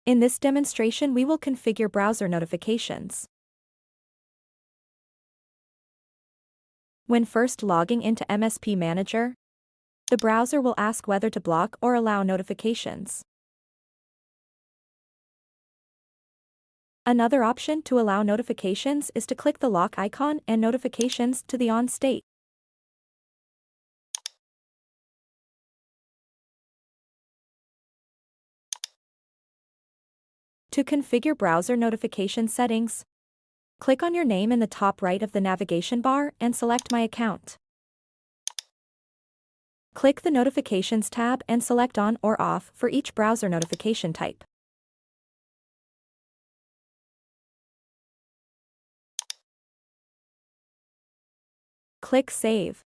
In this demonstration, we will configure browser notifications. When first logging into MSP Manager, the browser will ask whether to block or allow notifications. Another option to allow notifications is to click the lock icon and notifications to the on state. To configure browser notification settings, click on your name in the top right of the navigation bar and select My Account. Click the Notifications tab and select On or Off for each browser notification type. Click Save.